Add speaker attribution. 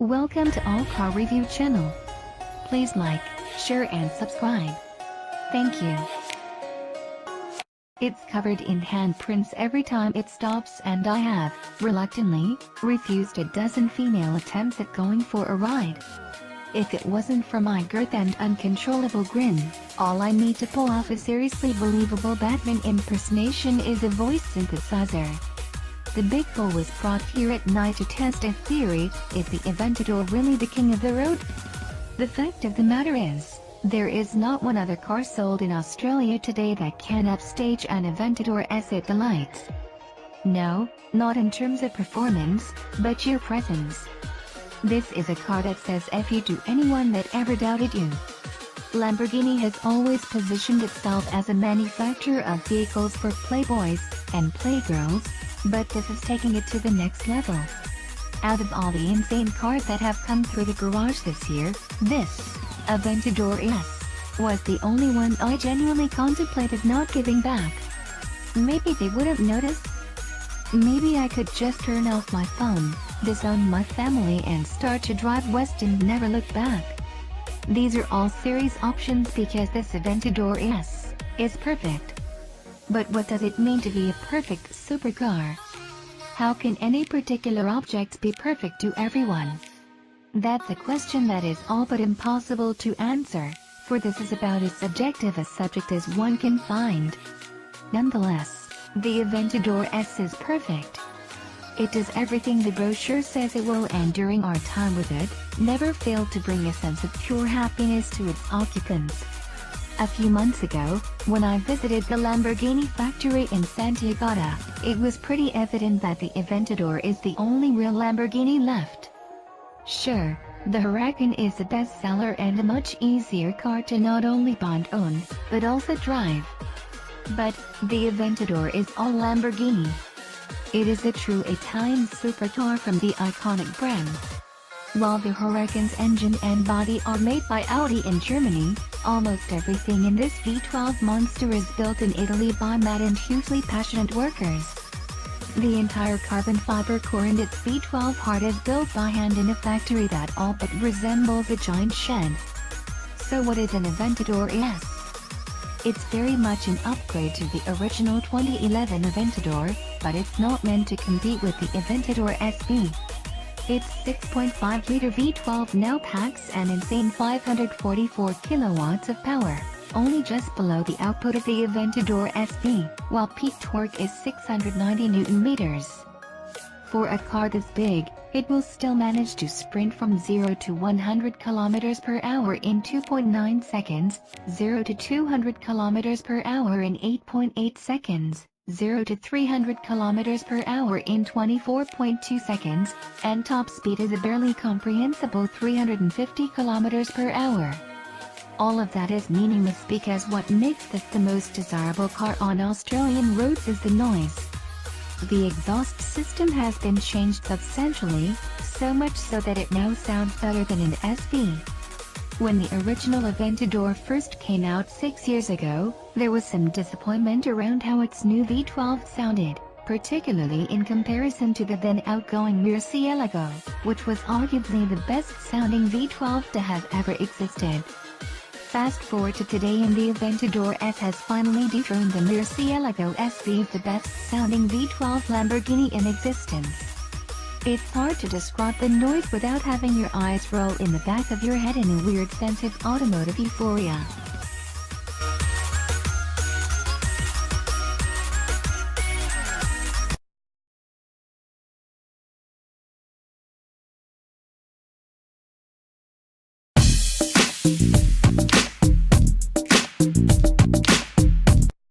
Speaker 1: Welcome to All Car Review channel. Please like, share and subscribe. Thank you. It's covered in handprints every time it stops, and I have, reluctantly, refused a dozen female attempts at going for a ride. If it wasn't for my girth and uncontrollable grin, all I need to pull off a seriously believable Batman impersonation is a voice synthesizer. The big bull was brought here at night to test a theory: is the Aventador really the king of the road? The fact of the matter is, there is not one other car sold in Australia today that can upstage an Aventador S at the lights. No, not in terms of performance, but sheer presence. This is a car that says F you to anyone that ever doubted you. Lamborghini has always positioned itself as a manufacturer of vehicles for playboys and playgirls, but this is taking it to the next level. Out of all the insane cars that have come through the garage this year, this Aventador S was the only one I genuinely contemplated not giving back. Maybe they wouldn't notice? Maybe I could just turn off my phone, disown my family and start to drive west and never look back. These are all series options because this Aventador S is perfect. But what does it mean to be a perfect supercar? How can any particular object be perfect to everyone? That's a question that is all but impossible to answer, for this is about as subjective a subject as one can find. Nonetheless, the Aventador S is perfect. It does everything the brochure says it will, and during our time with it, never failed to bring a sense of pure happiness to its occupants. A few months ago, when I visited the Lamborghini factory in Santiago, it was pretty evident that the Aventador is the only real Lamborghini left. Sure, the Huracan is the best seller and a much easier car to not only buy and own, but also drive. But, the Aventador is all Lamborghini. It is a true Italian supercar from the iconic brand. While the Huracan's engine and body are made by Audi in Germany, almost everything in this V12 monster is built in Italy by mad and hugely passionate workers. The entire carbon fiber core in its V12 heart is built by hand in a factory that all but resembles a giant shed. So what is an Aventador S? It's very much an upgrade to the original 2011 Aventador, but it's not meant to compete with the Aventador SV. Its 6.5-liter V12 now packs an insane 544 kilowatts of power, only just below the output of the Aventador SV, while peak torque is 690 Nm. For a car this big, it will still manage to sprint from 0 to 100 km per hour in 2.9 seconds, 0 to 200 km per hour in 8.8 seconds, 0 to 300 km per hour in 24.2 seconds, and top speed is a barely comprehensible 350 km per hour. All of that is meaningless because what makes this the most desirable car on Australian roads is the noise. The exhaust system has been changed substantially, so much so that it now sounds better than an SV. When the original Aventador first came out 6 years ago, there was some disappointment around how its new V12 sounded, particularly in comparison to the then outgoing Murcielago, which was arguably the best-sounding V12 to have ever existed. Fast forward to today and the Aventador S has finally dethroned the Murcielago SV as the best-sounding V12 Lamborghini in existence. It's hard to describe the noise without having your eyes roll in the back of your head in a weird sense of automotive euphoria.